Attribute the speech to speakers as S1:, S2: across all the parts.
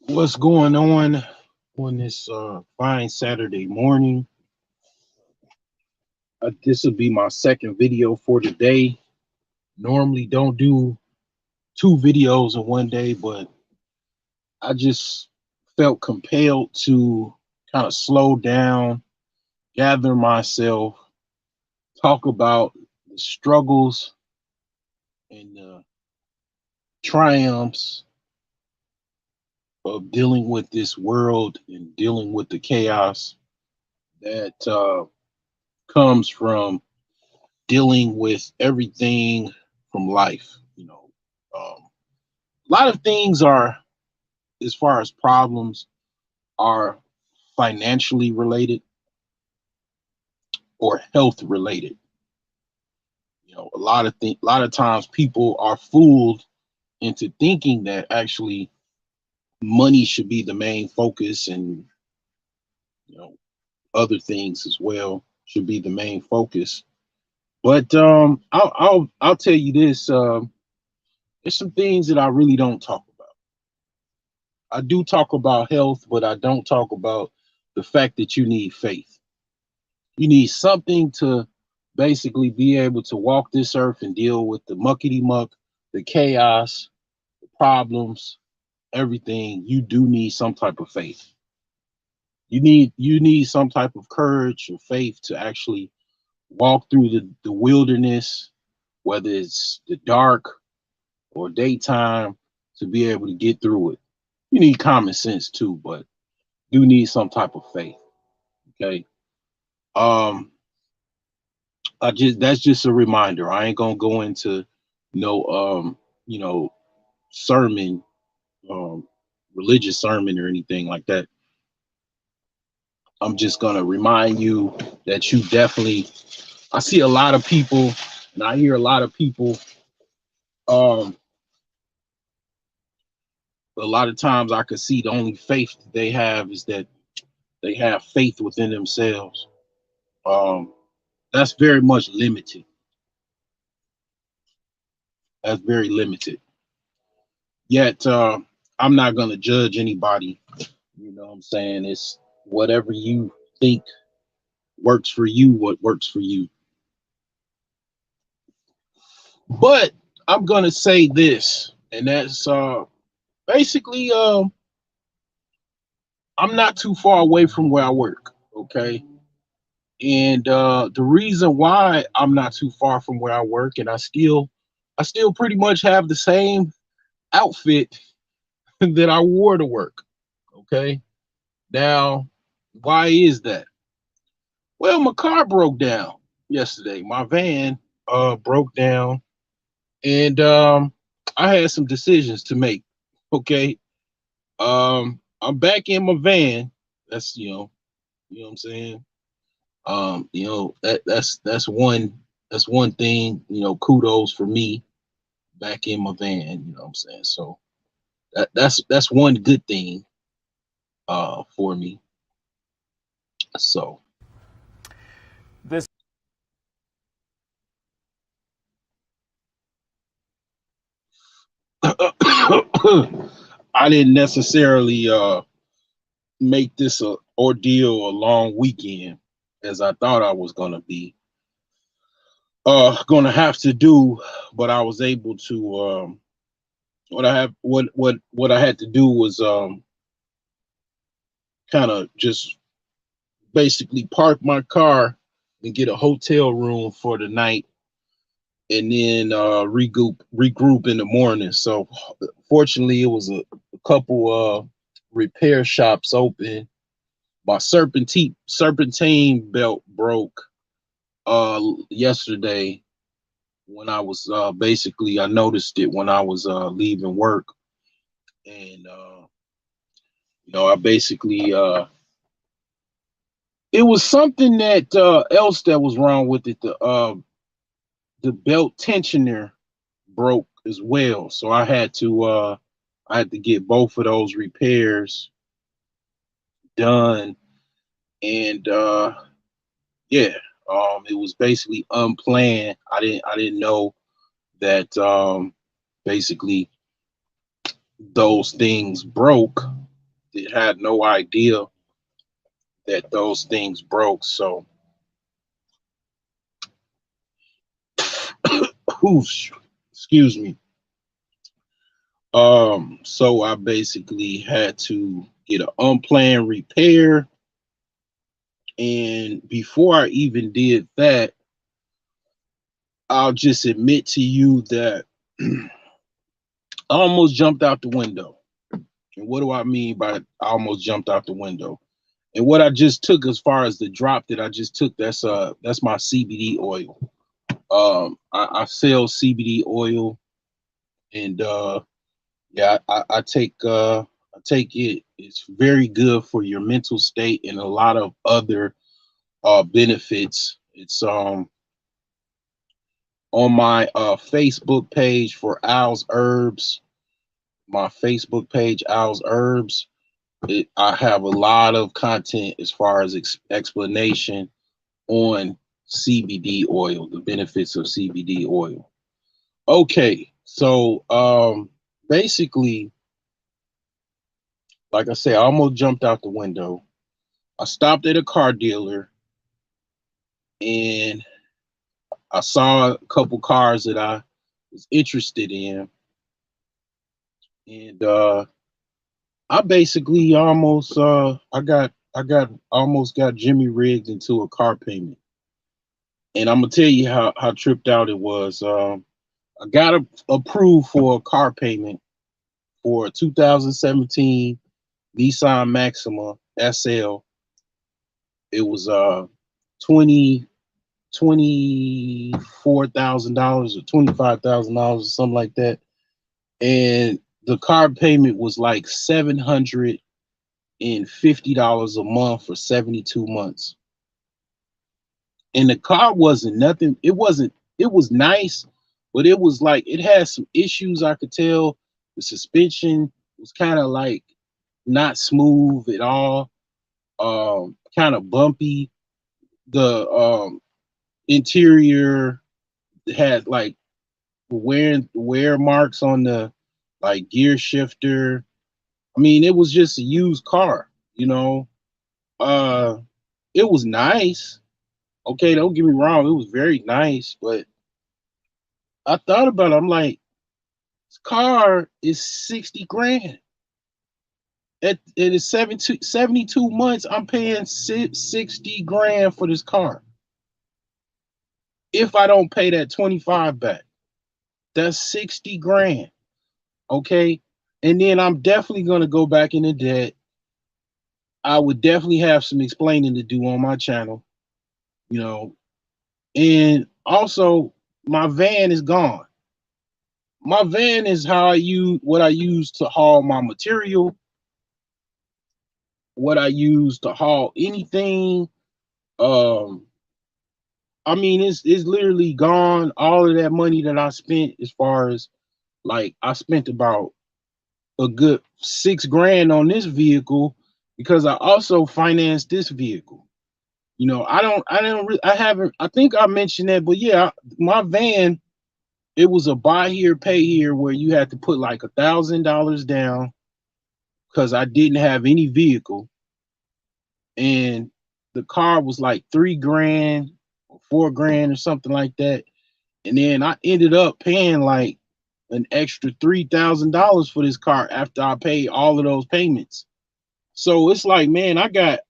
S1: What's going on this fine Saturday morning? This will be my second video for today. Normally don't do two videos in one day, but I just felt compelled to kind of slow down, gather myself, talk about the struggles and the triumphs of dealing with this world and dealing with the chaos that comes from dealing with everything from life. A lot of things are, as far as problems, are financially related or health related. A lot of times people are fooled into thinking that actually money should be the main focus, and you know other things as well should be the main focus. But I'll tell you this. There's some things that I really don't talk about. I do talk about health, but I don't talk about the fact that you need faith. You need something to basically be able to walk this earth and deal with the muckety muck, the chaos, the problems, everything. You do need some type of faith. You need some type of courage or faith to actually walk through the wilderness, whether it's the dark or daytime, to be able to get through it. You need common sense too, but do need some type of faith. Okay. Um, I just That's just a reminder. I ain't gonna go into no you know, sermon, um, religious sermon or anything like that. I'm just gonna remind you that you definitely I see a lot of people and I hear a lot of people, um a lot of times I could see the only faith that they have is that they have faith within themselves. Um that's very much limited. That's very limited. Yet I'm not gonna judge anybody. You know what I'm saying? It's whatever you think works for you, what works for you. But I'm gonna say this, and that's basically I'm not too far away from where I work. Okay. And the reason why I'm not too far from where I work, and I still pretty much have the same outfit that I wore to work. Okay. Now, why is that? Well, my car broke down yesterday. My van broke down, and I had some decisions to make. Okay. I'm back in my van. That's you know what I'm saying? That's one thing, kudos for me back in my van, you know what I'm saying? So that's one good thing for me. So
S2: This
S1: I didn't necessarily make this a ordeal, a long weekend, as I thought I was gonna have to do, but I was able to what I had to do was kind of just basically park my car and get a hotel room for the night, and then regroup in the morning. So fortunately it was a couple repair shops open. My serpentine belt broke yesterday when I was basically I noticed it when I was leaving work, and I basically it was something that else that was wrong with it. The belt tensioner broke as well, so I had to get both of those repairs done, and yeah, it was basically unplanned. I didn't know that basically those things broke, had no idea that those things broke. So, whoosh, excuse me. So I basically had to get an unplanned repair. And before I even did that, I'll just admit to you that I almost jumped out the window. And what do I mean by I almost jumped out the window? And what I just took as far as the drop that I just took, that's my CBD oil. I sell CBD oil, and yeah, I take it. It's very good for your mental state and a lot of other benefits. It's on my Facebook page for Owl's Herbs. My Facebook page, Owl's Herbs. I have a lot of content as far as explanation on CBD oil, the benefits of CBD oil. Okay, so basically, like I said, I almost jumped out the window. I stopped at a car dealer and I saw a couple cars that I was interested in, and I basically almost almost got Jimmy rigged into a car payment. And I'm gonna tell you how tripped out it was. I got approved for a car payment for a 2017 Nissan Maxima SL. It was $24,000 or $25,000 or something like that, and the car payment was like $750 a month for 72 months. And the car wasn't nothing. It was nice, but it was like it had some issues. I could tell the suspension was kind of like not smooth at all, kind of bumpy. The interior had like wear marks on the like gear shifter. I mean, it was just a used car, you know. Uh, it was nice. Okay, don't get me wrong, it was very nice, but I thought about it. I'm like, this car is 60 grand. It is 72 months. I'm paying 60 grand for this car. If I don't pay that 25 back, that's 60 grand. Okay. And then I'm definitely going to go back into debt. I would definitely have some explaining to do on my channel, you know. And also, my van is gone. My van is what I use to haul my material, what I use to haul anything. Um, I mean, it's literally gone. All of that money that I spent, as far as like, I spent about a good 6 grand on this vehicle because I also financed this vehicle. You know, I haven't, I think I mentioned that, but yeah, my van, it was a buy here, pay here, where you had to put like $1,000 down because I didn't have any vehicle. And the car was like 3 grand or 4 grand or something like that. And then I ended up paying like an extra $3,000 for this car after I paid all of those payments. So it's like, man, that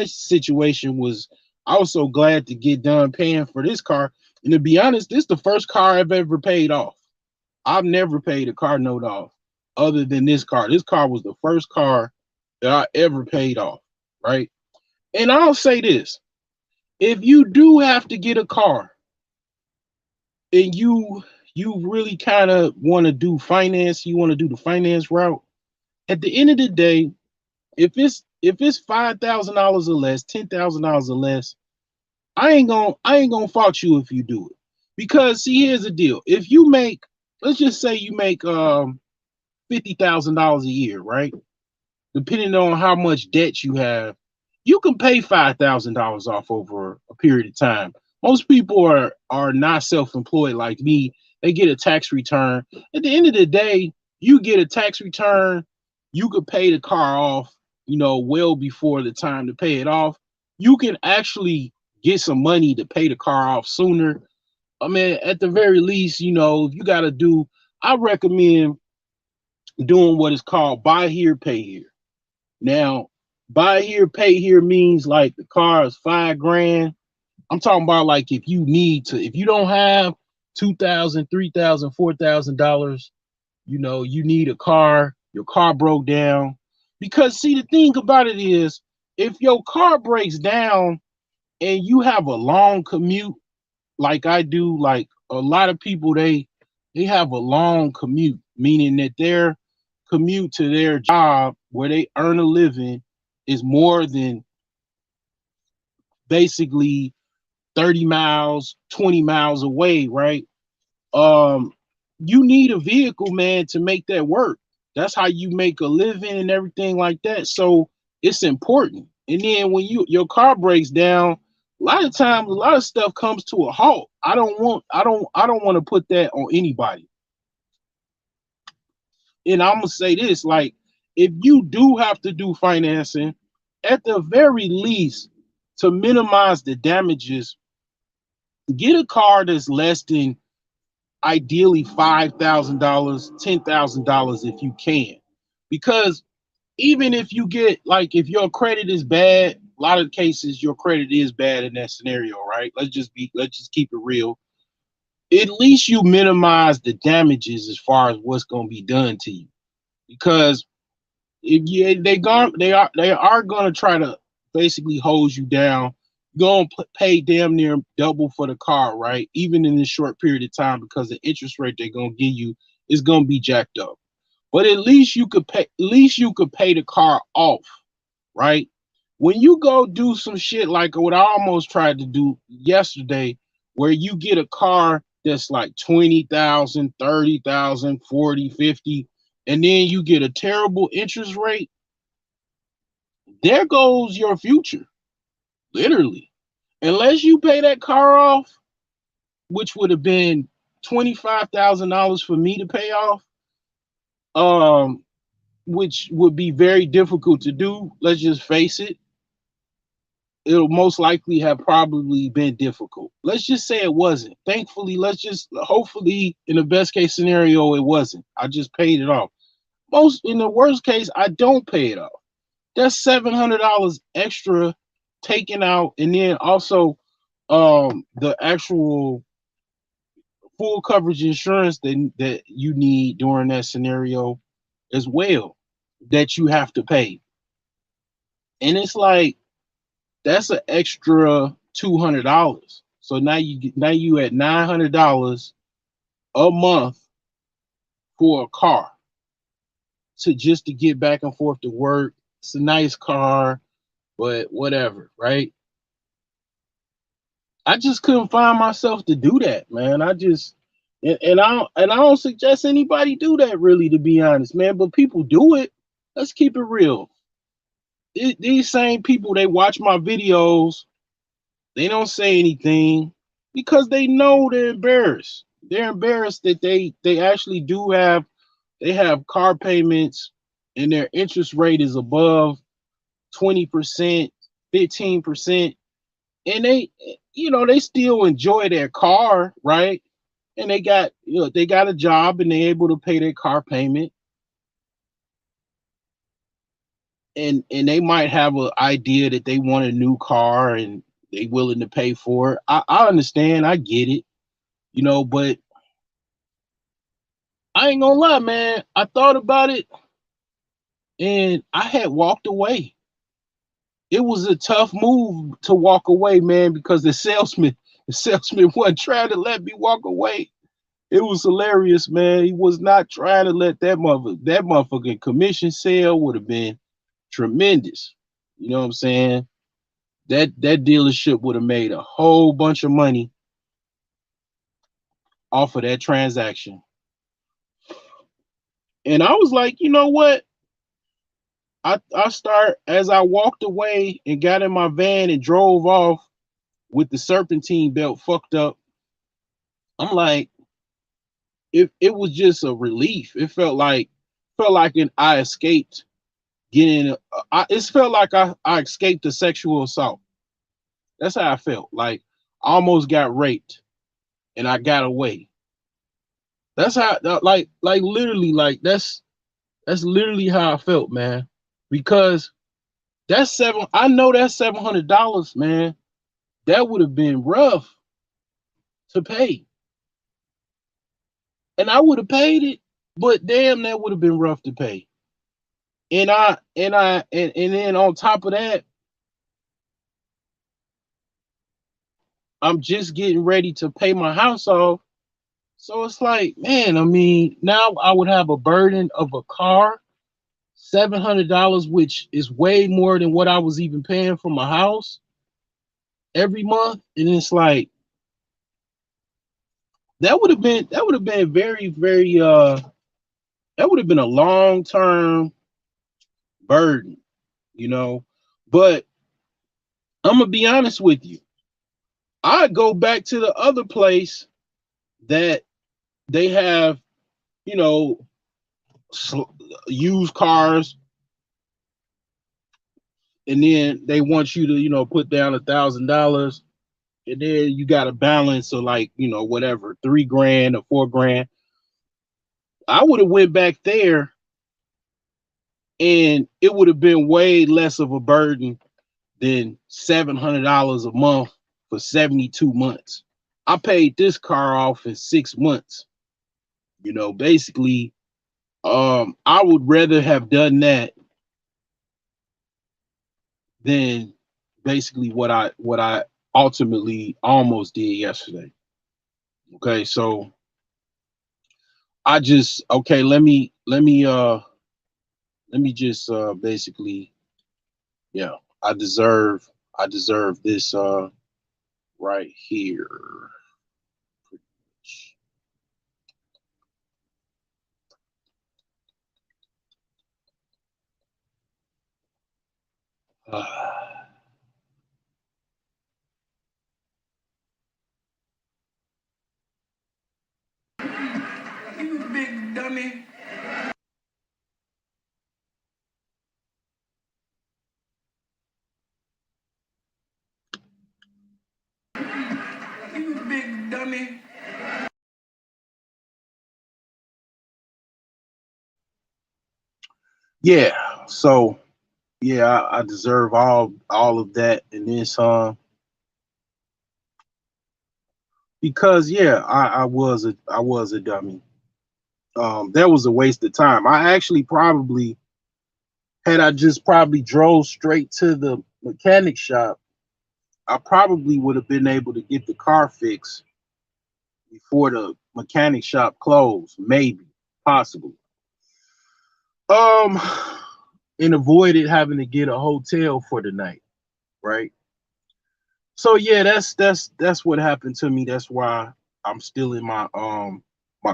S1: situation was, I was so glad to get done paying for this car. And to be honest, this is the first car I've ever paid off. I've never paid a car note off other than this car. This car was the first car that I ever paid off, right? And I'll say this, if you do have to get a car and you really kind of want to do finance, you want to do the finance route, at the end of the day, if it's $5,000 or less, $10,000 or less, I ain't gonna fault you if you do it. Because see, here's the deal. If you make, let's just say you make $50,000 a year, right? Depending on how much debt you have, you can pay $5,000 off over a period of time. Most people are not self-employed like me. They get a tax return. At the end of the day, you get a tax return you could pay the car off, well before the time to pay it off. You can actually get some money to pay the car off sooner. I mean, at the very least, if you got to do, I recommend doing what is called buy here, pay here. Now, buy here, pay here means like the car is 5 grand. I'm talking about like if you don't have $2,000, $3,000, $4,000, you need a car, your car broke down. Because see, the thing about it is, if your car breaks down and you have a long commute, like I do, like a lot of people, they have a long commute, meaning that their commute to their job where they earn a living is more than basically 30 miles, 20 miles away, right? um you need a vehicle, man, to make that work. That's how you make a living and everything like that. So it's important. And then when your car breaks down, a lot of times a lot of stuff comes to a halt. I don't want to put that on anybody. And I'm gonna say this, like, if you do have to do financing, at the very least, to minimize the damages, get a car that's less than ideally $5,000, $10,000 if you can. Because even if you get, like, if your credit is bad, a lot of cases your credit is bad in that scenario, right? Let's just keep it real. At least you minimize the damages as far as what's going to be done to you. Because if you, they are going to try to basically hold you down. You're going to pay damn near double for the car, right? Even in this short period of time, because the interest rate they're going to give you is going to be jacked up. But at least you could pay. At least you could pay the car off, right? When you go do some shit like what I almost tried to do yesterday, where you get a car that's like 20,000, 30,000, 40, 50, and then you get a terrible interest rate, there goes your future, literally. Unless you pay that car off, which would have been $25,000 for me to pay off, um, which would be very difficult to do. Let's just face it. It'll most likely have probably been difficult. Let's just say it wasn't. Thankfully, hopefully, in the best case scenario, it wasn't. I just paid it off. In the worst case, I don't pay it off. That's $700 extra taken out, and then also the actual full coverage insurance that you need during that scenario as well, that you have to pay. And it's like, that's an extra $200. So now you at $900 a month for a car, to get back and forth to work. It's a nice car, but whatever, right? I just couldn't find myself to do that, man. And I don't suggest anybody do that, really, to be honest, man. But people do it. Let's keep it real. These same people, they watch my videos. They don't say anything because they know they're embarrassed. They're embarrassed that they actually have car payments and their interest rate is above 20%, 15%, and they still enjoy their car, right? And they got a job and they're able to pay their car payment, and they might have an idea that they want a new car and they willing to pay for it. I understand, I get it, but I ain't gonna lie, man. I thought about it and I had walked away. It was a tough move to walk away, man, because the salesman wasn't trying to let me walk away. It was hilarious, man. He was not trying to let that motherfucking commission sale would have been tremendous. You know what I'm saying? That dealership would have made a whole bunch of money off of that transaction. And I was like, you know what? As I walked away and got in my van and drove off with the serpentine belt fucked up, I'm like, it was just a relief. It felt felt like I escaped getting. It felt like I escaped a sexual assault. That's how I felt. Like I almost got raped and I got away. That's how like literally like that's literally how I felt, man. Because I know that's $700, man. That would have been rough to pay. And I would have paid it, but damn, that would have been rough to pay. And then on top of that, I'm just getting ready to pay my house off. So it's like, man, I mean, now I would have a burden of a car, $700, which is way more than what I was even paying for my house every month. And it's like that would have been very, very that would have been a long-term burden, you know. But I'm gonna be honest with you. I go back to the other place that they have, you know, used cars, and then they want you to, put down $1,000, and then you got a balance of like, whatever, 3 grand or 4 grand. I would have went back there, and it would have been way less of a burden than $700 a month for 72 months. I paid this car off in 6 months. Basically, I would rather have done that than basically what I ultimately almost did yesterday. Okay, so let me just basically, yeah, I deserve this right here.
S2: You big dummy. You big dummy.
S1: Yeah, so yeah, I deserve all of that and then some, because yeah, I was a dummy. That was a waste of time. I actually probably, had I just probably drove straight to the mechanic shop, I probably would have been able to get the car fixed before the mechanic shop closed, maybe, possibly. Um, and avoided having to get a hotel for the night, right? So yeah, that's what happened to me. That's why I'm still in my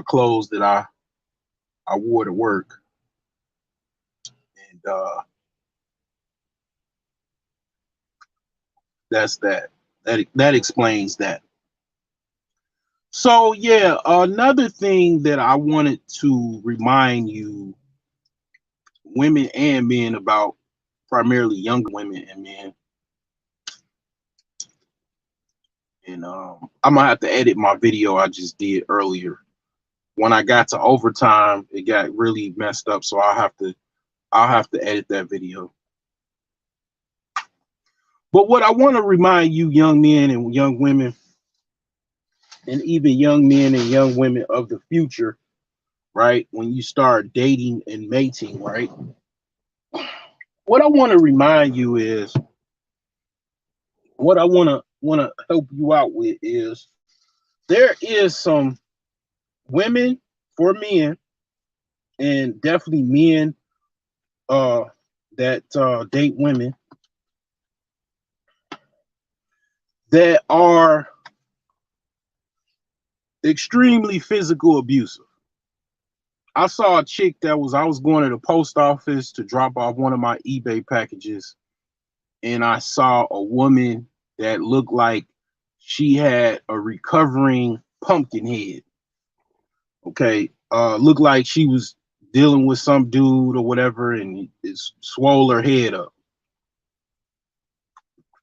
S1: clothes that I wore to work, and that's that. That explains that. So yeah, another thing that I wanted to remind you, women and men, about, primarily younger women and men, and I'm gonna have to edit my video I just did earlier. When I got to overtime, it got really messed up, so I'll have to edit that video. But what I want to remind you, young men and young women, and even young men and young women of the future, right? When you start dating and mating, right? What I want to remind you is, what I want to help you out with is, there is some women for men, and definitely men uh that date women that are extremely physical abusive. I saw a chick I was going to the post office to drop off one of my eBay packages, and I saw a woman that looked like she had a recovering pumpkin head. Okay, looked like she was dealing with some dude or whatever, and it's swole her head up.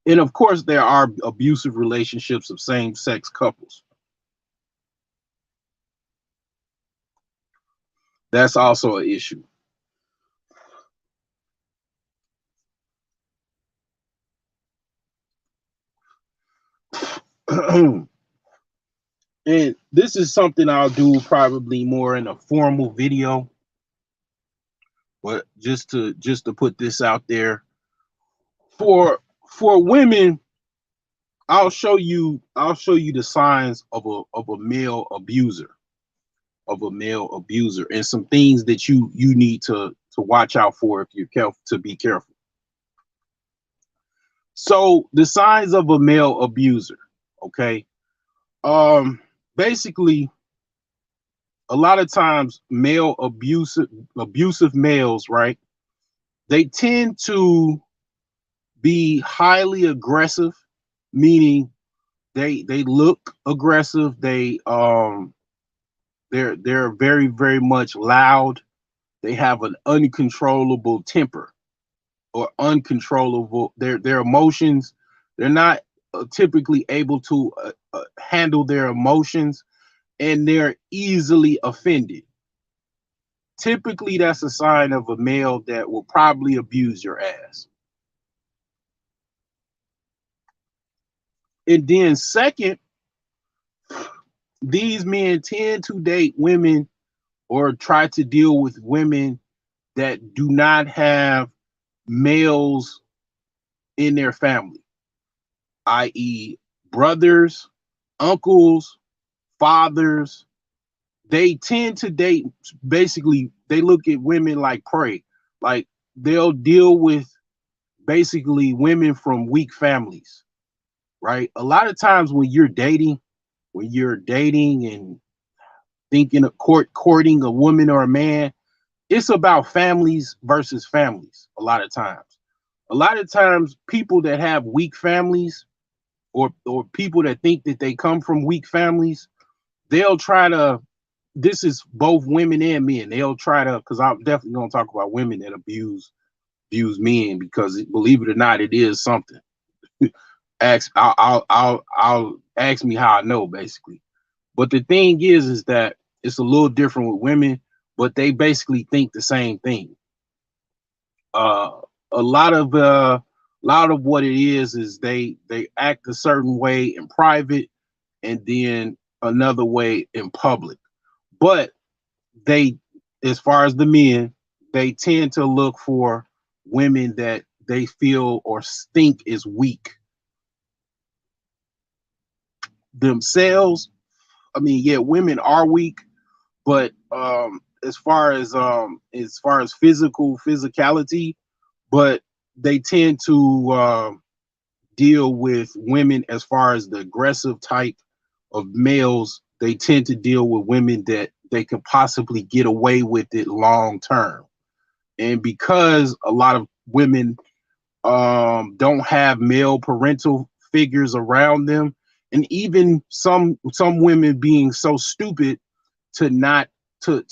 S1: And of course, there are abusive relationships of same-sex couples. That's also an issue. And this is something I'll do probably more in a formal video, but just to put this out there for women, I'll show you the signs of a male abuser, and some things that you need to watch out for if you're careful to be careful. So the signs of a male abuser, okay? Um Basically, a lot of times male abusive males, right? They tend to be highly aggressive, meaning they look aggressive. They're very, very much loud. They have an uncontrollable temper, or uncontrollable their emotions. They're not typically able to handle their emotions, and they're easily offended. Typically, that's a sign of a male that will probably abuse your ass. And then second, these men tend to date women or try to deal with women that do not have males in their family, i.e., brothers, uncles, fathers. They tend to date, basically, they look at women like prey. Like, they'll deal with basically women from weak families, right? A lot of times when you're dating and thinking of courting a woman or a man, it's about families versus families. A lot of times people that have weak families, or people that think that they come from weak families, they'll try to, this is both women and men, they'll try to, because I'm definitely going to talk about women that abuse men, because believe it or not, it is something. I'll ask me how I know, basically. But the thing is that it's a little different with women, but they basically think the same thing. Uh, a lot of what it is they act a certain way in private, and then another way in public. But they, as far as the men, they tend to look for women that they feel or think is weak themselves. I mean, yeah, women are weak, but as far as physicality, but they tend to deal with women, as far as the aggressive type of males. They tend to deal with women that they could possibly get away with it long term. And because a lot of women don't have male parental figures around them, and even some women being so stupid to not to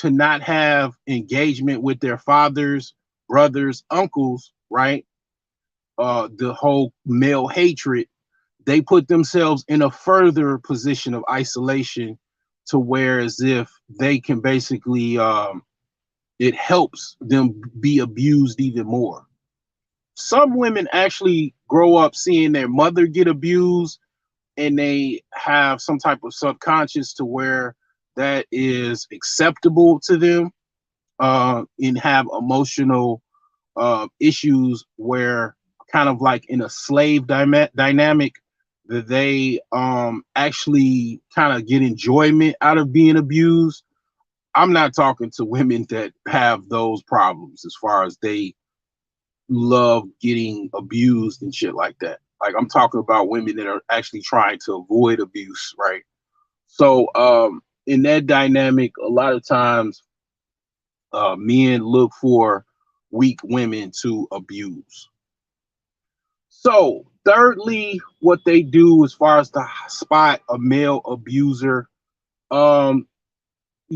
S1: not have engagement with their fathers, brothers, uncles, right? The whole male hatred, they put themselves in a further position of isolation, to where as if they can basically it helps them be abused even more. Some women actually grow up seeing their mother get abused, and they have some type of subconscious to where that is acceptable to them, and have emotional issues where, kind of like in a slave dynamic, that they actually kind of get enjoyment out of being abused. I'm not talking to women that have those problems, as far as they love getting abused and shit like that. Like, I'm talking about women that are actually trying to avoid abuse, right? So in that dynamic, a lot of times men look for weak women to abuse. So thirdly, what they do as far as to spot a male abuser, um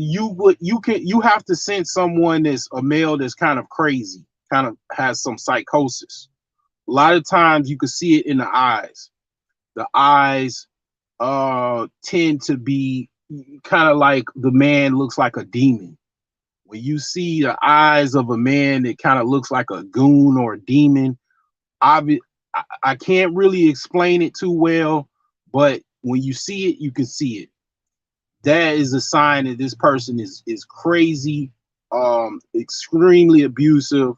S1: you have to sense someone that's a male that's kind of crazy, kind of has some psychosis. A lot of times you can see it in the eyes. The eyes tend to be kind of like the man looks like a demon. When you see the eyes of a man that kind of looks like a goon or a demon, I can't really explain it too well, but when you see it, you can see it. That is a sign that this person is crazy, extremely abusive.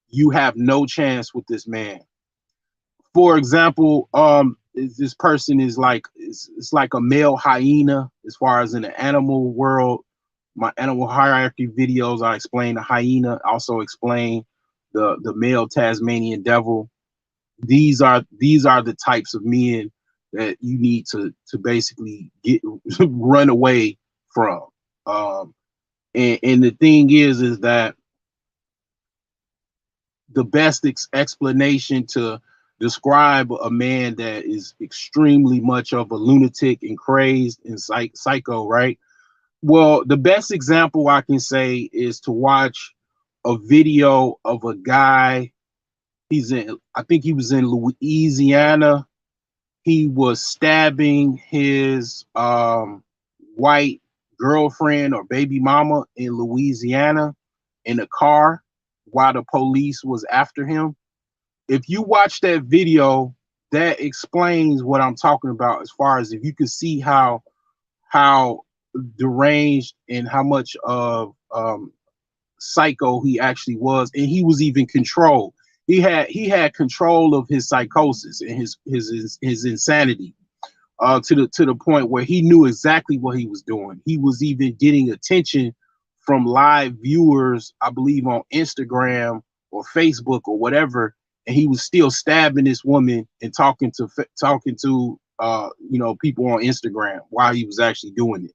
S1: You have no chance with this man. For example, this person is like it's like a male hyena as far as in the animal world. My animal hierarchy videos, I explain the hyena, also explain the male Tasmanian devil. These are the types of men that you need to basically get run away from. And the thing is that the best explanation to describe a man that is extremely much of a lunatic and crazed and psycho, right? Well, the best example I can say is to watch a video of a guy. I think he was in Louisiana. He was stabbing his white girlfriend or baby mama in Louisiana in a car while the police was after him. If you watch that video, that explains what I'm talking about as far as if you can see how deranged and how much of psycho he actually was, and he was even controlled. He had control of his psychosis and his insanity, to the point where he knew exactly what he was doing. He was even getting attention from live viewers, I believe, on Instagram or Facebook or whatever, and he was still stabbing this woman and talking to people on Instagram while he was actually doing it.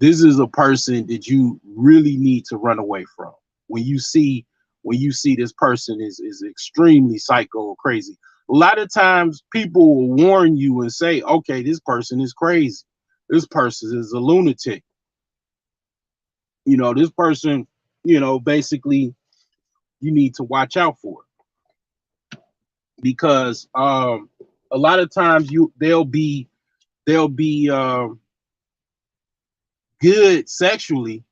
S1: This is a person that you really need to run away from. When you see this person is extremely psycho or crazy. A lot of times people will warn you and say, okay, this person is crazy. This person is a lunatic. This person, basically you need to watch out for it, because a lot of times they'll be good sexually.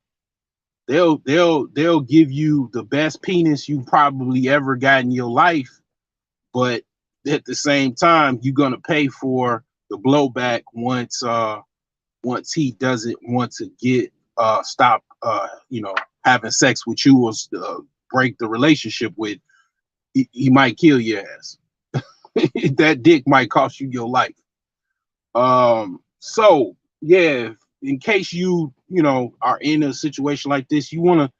S1: They'll give you the best penis you probably ever got in your life, but at the same time you're gonna pay for the blowback once he doesn't want to stop having sex with you or break the relationship with. He might kill your ass. That dick might cost you your life. So yeah, in case are in a situation like this, you want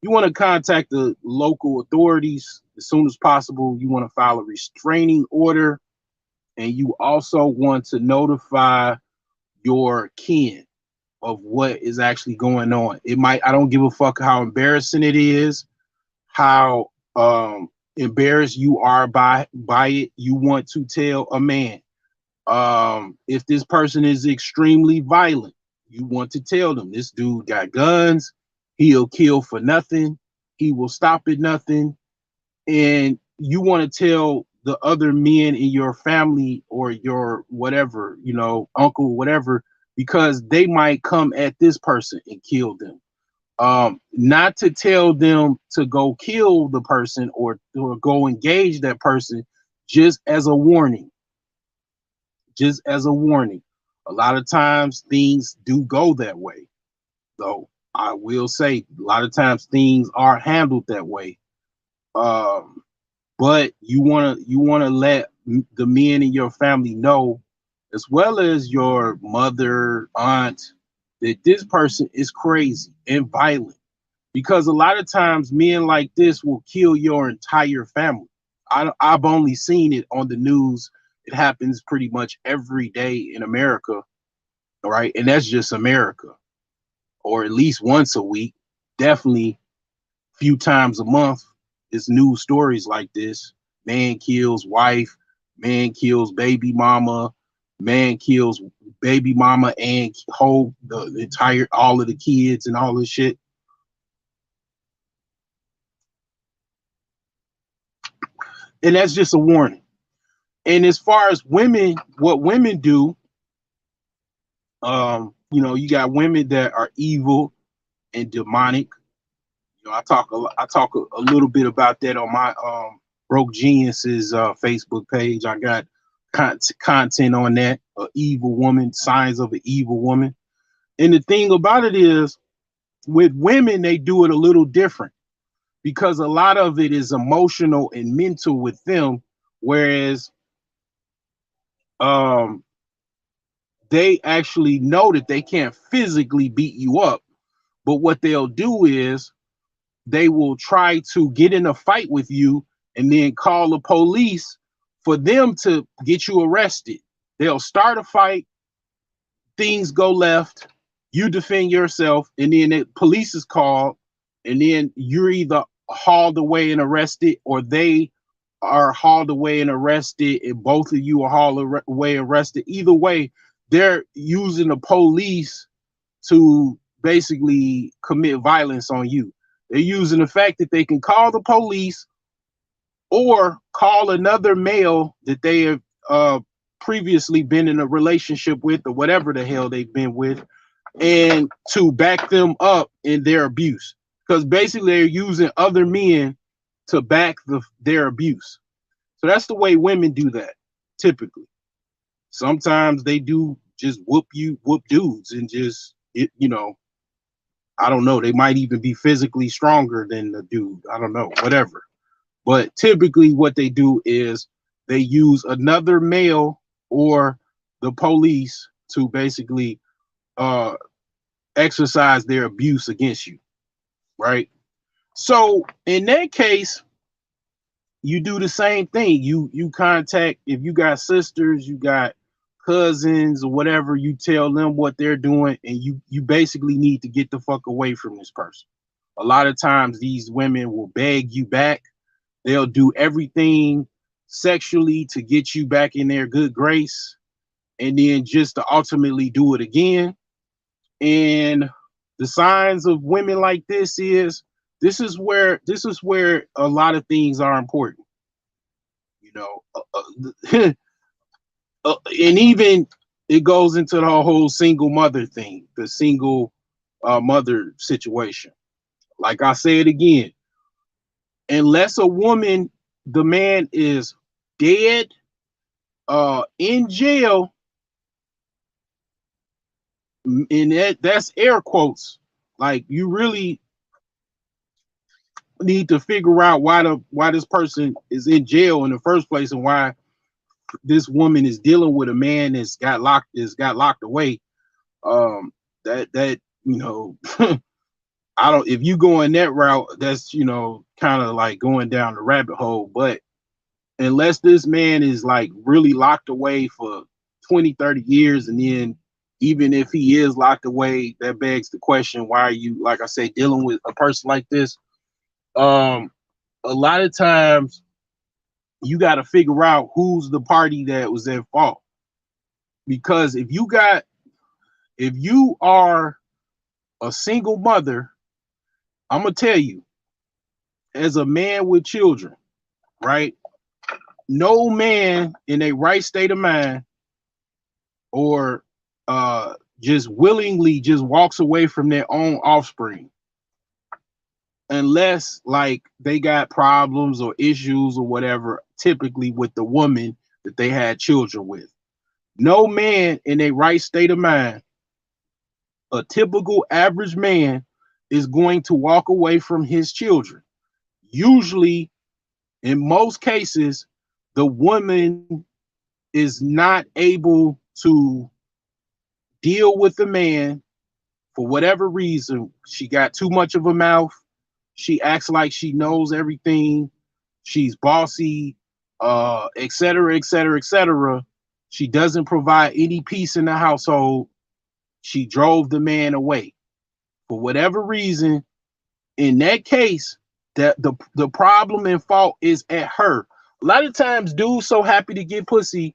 S1: to contact the local authorities as soon as possible. You want to file a restraining order, and you also want to notify your kin of what is actually going on. I don't give a fuck how embarrassing it is, how embarrassed you are by it. You want to tell a man. If this person is extremely violent, you want to tell them this dude got guns, he'll kill for nothing, he will stop at nothing. And you want to tell the other men in your family or your whatever, uncle, whatever, because they might come at this person and kill them. Not to tell them to go kill the person or go engage that person, just as a warning. Just as a warning. A lot of times things do go that way. Though I will say a lot of times things are handled that way. But you wanna let the men in your family know, as well as your mother, aunt, that this person is crazy and violent. Because a lot of times men like this will kill your entire family. I've only seen it on the news. It happens pretty much every day in America, right? And that's just America, or at least once a week, definitely a few times a month. It's news stories like this. Man kills wife, man kills baby mama, Man kills baby mama and whole the entire all of the kids and all this shit. And that's just a warning. And as far as women, what women do, you got women that are evil and demonic. I talk a little bit about that on my Broke Geniuses Facebook page. I got content on that. Evil woman, signs of an evil woman. And the thing about it is, with women, they do it a little different because a lot of it is emotional and mental with them, whereas um, they actually know that they can't physically beat you up. But what they'll do is they will try to get in a fight with you and then call the police for them to get you arrested. They'll start a fight, things go left, you defend yourself, and then the police is called, and then you're either hauled away and arrested, or they are hauled away and arrested, and both of you are hauled away arrested. Either way, they're using the police to basically commit violence on you. They're using the fact that they can call the police or call another male that they have previously been in a relationship with, or whatever the hell they've been with, and to back them up in their abuse. Because basically they're using other men to back their abuse. So that's the way women do that, typically. Sometimes they do just whoop dudes, and just, I don't know. They might even be physically stronger than the dude. I don't know, whatever. But typically what they do is they use another male or the police to basically exercise their abuse against you, right? So in that case, you do the same thing. You contact, if you got sisters, you got cousins or whatever, you tell them what they're doing, and you basically need to get the fuck away from this person. A lot of times these women will beg you back. They'll do everything sexually to get you back in their good grace, and then just to ultimately do it again. And the signs of women like this is where a lot of things are important. And even it goes into the whole single mother thing, the single mother situation. Like I say it again, unless a woman, the man is dead, in jail, and that's air quotes. Like, you really need to figure out why this person is in jail in the first place, and why this woman is dealing with a man that's got locked away. That I don't, if you go in that route, that's kind of like going down the rabbit hole. But unless this man is like really locked away for 20-30 years, and then even if he is locked away, that begs the question, why are you, like I say, dealing with a person like this? A lot of times you got to figure out who's the party that was at fault. Because if you are a single mother, I'm gonna tell you, as a man with children, right? No man in a right state of mind, or just willingly just walks away from their own offspring, unless like they got problems or issues or whatever, typically with the woman that they had children with. No man in a right state of mind, a typical average man, is going to walk away from his children. Usually, in most cases, the woman is not able to deal with the man for whatever reason. She got too much of a mouth. She acts like she knows everything. She's bossy, et cetera, et cetera, et cetera. She doesn't provide any peace in the household. She drove the man away for whatever reason. In that case, that the problem and fault is at her. A lot of times, dudes so happy to get pussy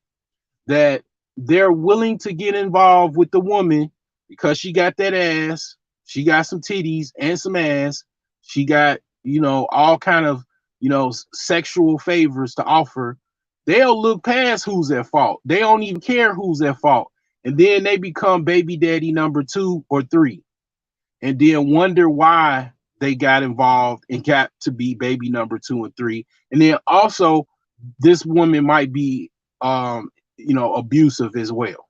S1: that they're willing to get involved with the woman because she got that ass, she got some titties and some ass, she got, all kind of, sexual favors to offer. They'll look past who's at fault. They don't even care who's at fault. And then they become baby daddy number 2 or 3, and then wonder why they got involved and got to be baby number 2 and 3. And then also, this woman might be, abusive as well,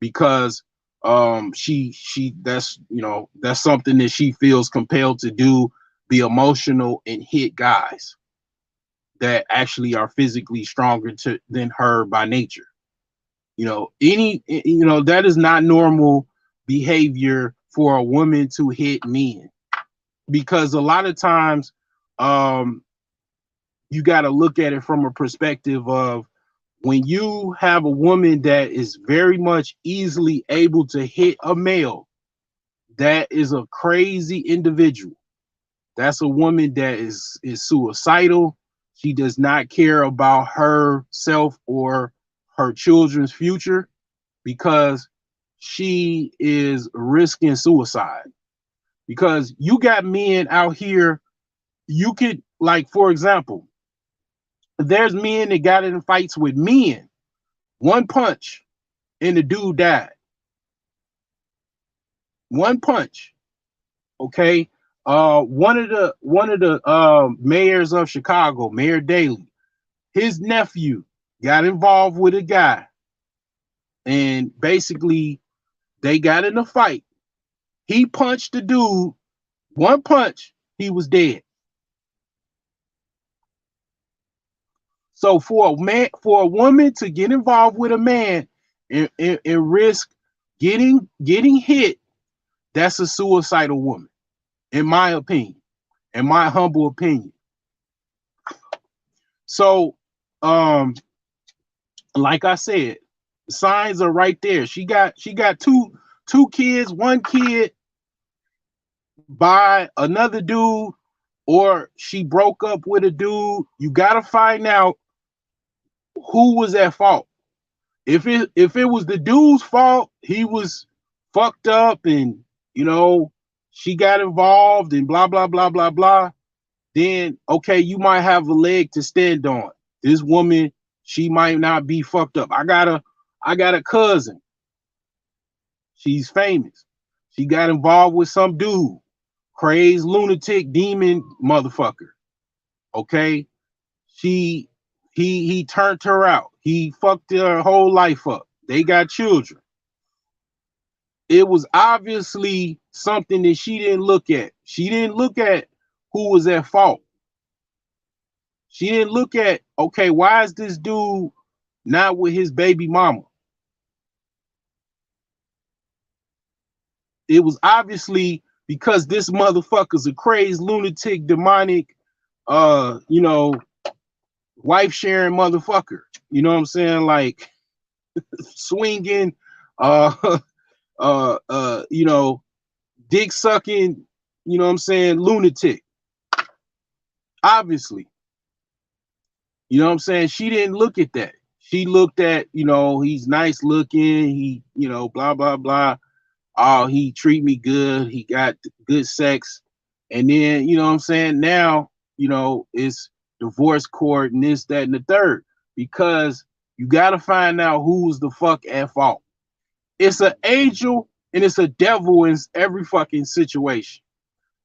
S1: because she that's something that she feels compelled to do, be emotional and hit guys that actually are physically stronger than her by nature. That is not normal behavior for a woman to hit men, because a lot of times, you got to look at it from a perspective of, when you have a woman that is very much easily able to hit a male, that is a crazy individual. That's a woman that is suicidal. She does not care about herself or her children's future, because she is risking suicide. Because you got men out here, you could, like, for example, there's men that got in fights with men, one punch and the dude died. One punch. Okay. One of the mayors of Chicago, Mayor Daley, his nephew got involved with a guy, and basically they got in a fight. He punched the dude, one punch, he was dead. So for a woman to get involved with a man and risk getting hit, that's a suicidal woman, in my opinion, in my humble opinion. So, like I said, the signs are right there. She got two kids, one kid by another dude, or she broke up with a dude. You got to find out who was at fault. If it was the dude's fault, he was fucked up, and she got involved and blah blah blah blah blah, then okay, you might have a leg to stand on. This woman, she might not be fucked up. I got a cousin. She's famous. She got involved with some dude, crazed lunatic demon motherfucker. Okay, he turned her out. He fucked her whole life up. They got children. It was obviously something that she didn't look at. She didn't look at who was at fault. She didn't look at, okay, why is this dude not with his baby mama? It was obviously because this motherfucker's a crazed lunatic demonic wife sharing motherfucker. You know what I'm saying? Like swinging, dick sucking, you know what I'm saying, lunatic. Obviously. You know what I'm saying? She didn't look at that. She looked at, he's nice looking, he, blah, blah, blah. Oh, he treat me good, he got good sex. And then, you know what I'm saying? Now, it's divorce court and this, that, and the third. Because you got to find out who's the fuck at fault. It's an angel and it's a devil in every fucking situation.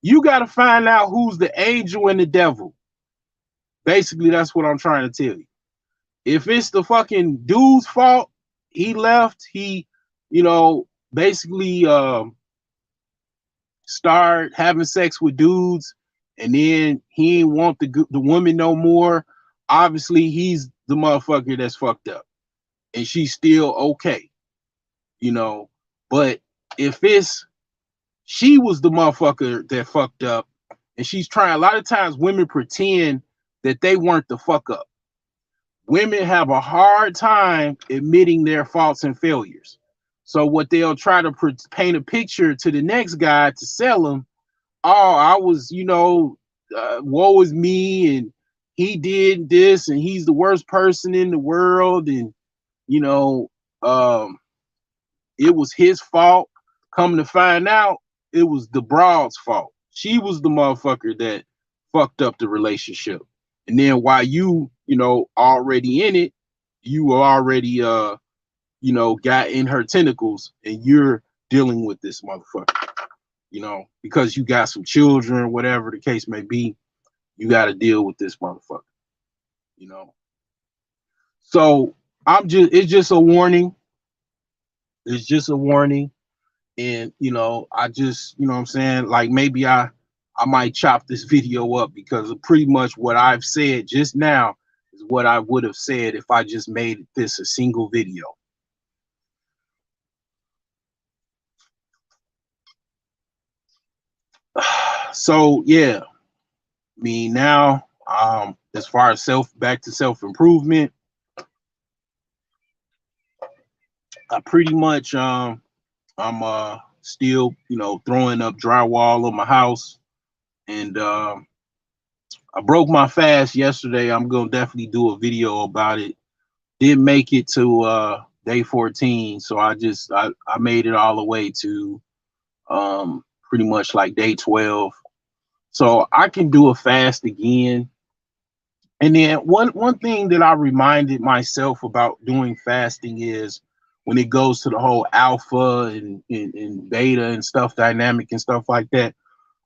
S1: You got to find out who's the angel and the devil. Basically, that's what I'm trying to tell you. If it's the fucking dude's fault, he left, he, basically started having sex with dudes, and then he didn't want the woman no more. Obviously, he's the motherfucker that's fucked up, and she's still okay, But if she was the motherfucker that fucked up, and she's trying, a lot of times women pretend that they weren't the fuck up. Women have a hard time admitting their faults and failures. So what they'll try to paint a picture to the next guy to sell him. Oh, I was, woe is me, and he did this, and he's the worst person in the world, and Um, it was his fault. Come to find out, it was the broad's fault. She was the motherfucker that fucked up the relationship. And then while already in it, you were already got in her tentacles and you're dealing with this motherfucker, because you got some children, whatever the case may be, you got to deal with this motherfucker, you know. So it's just a warning. It's just a warning. And I just, what I'm saying, like maybe I might chop this video up because of pretty much what I've said just now is what I would have said if I just made this a single video. So yeah, me now, as far as back to self-improvement, I pretty much I'm still, throwing up drywall on my house, and I broke my fast yesterday. I'm gonna definitely do a video about it. Didn't make it to day 14, so I made it all the way to pretty much like day 12. So I can do a fast again. And then one thing that I reminded myself about doing fasting is when it goes to the whole alpha and beta and stuff, dynamic and stuff like that.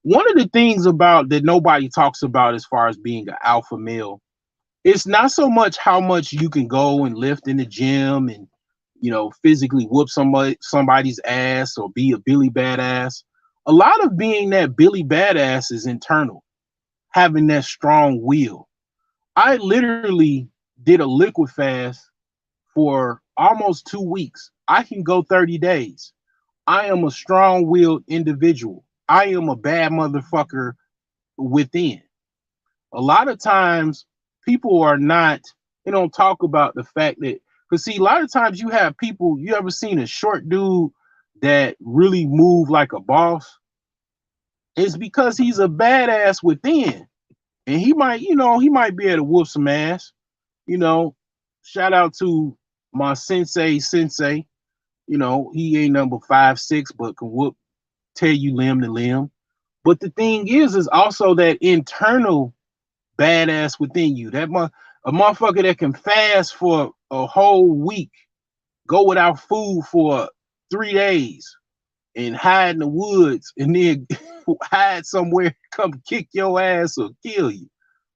S1: One of the things about that nobody talks about as far as being an alpha male, it's not so much how much you can go and lift in the gym and physically whoop somebody's ass or be a Billy Badass. A lot of being that Billy Badass is internal, having that strong will. I literally did a liquid fast for almost 2 weeks. I can go 30 days. I am a strong-willed individual. I am a bad motherfucker within. A lot of times people are not, they don't talk about the fact that, because see, a lot of times you have people, you ever seen a short dude that really move like a boss? It's because he's a badass within. And he might be able to whoop some ass. You know, shout out to my sensei. He ain't number 5'6", but can whoop, tear you limb to limb. But the thing is also that internal badass within you. A motherfucker that can fast for a whole week, go without food for 3 days, and hide in the woods, and then hide somewhere, come kick your ass or kill you.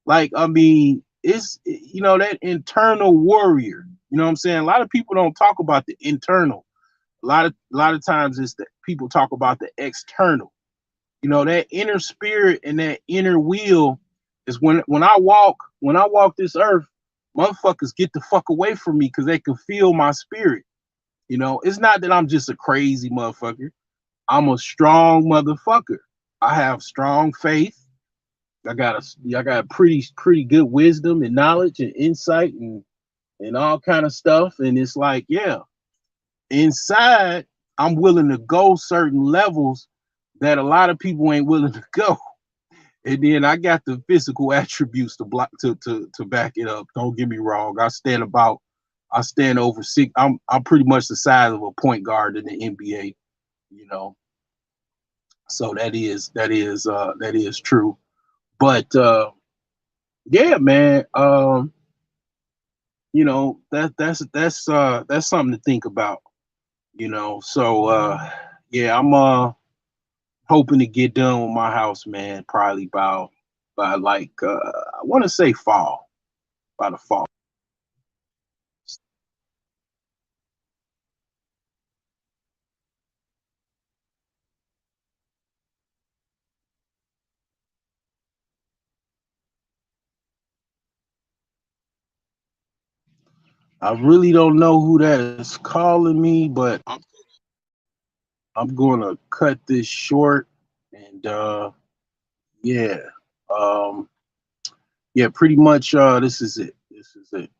S1: Like, I mean, it's that internal warrior. You know what I'm saying? A lot of people don't talk about the internal. A lot of times it's that people talk about the external. That inner spirit and that inner will is when I walk this earth, motherfuckers get the fuck away from me because they can feel my spirit. It's not that I'm just a crazy motherfucker. I'm a strong motherfucker. I have strong faith. I got pretty good wisdom and knowledge and insight and all kind of stuff. And it's like, yeah, inside I'm willing to go certain levels that a lot of people ain't willing to go. And then I got the physical attributes to block to back it up. Don't get me wrong. I stand over 6. I'm pretty much the size of a point guard in the NBA, you know. So that is true. But yeah, man, that's something to think about, So yeah, I'm hoping to get done with my house, man, probably by like I want to say fall, by the fall. I really don't know who that is calling me, but I'm gonna cut this short, and yeah, um, yeah, pretty much this is it. This is it.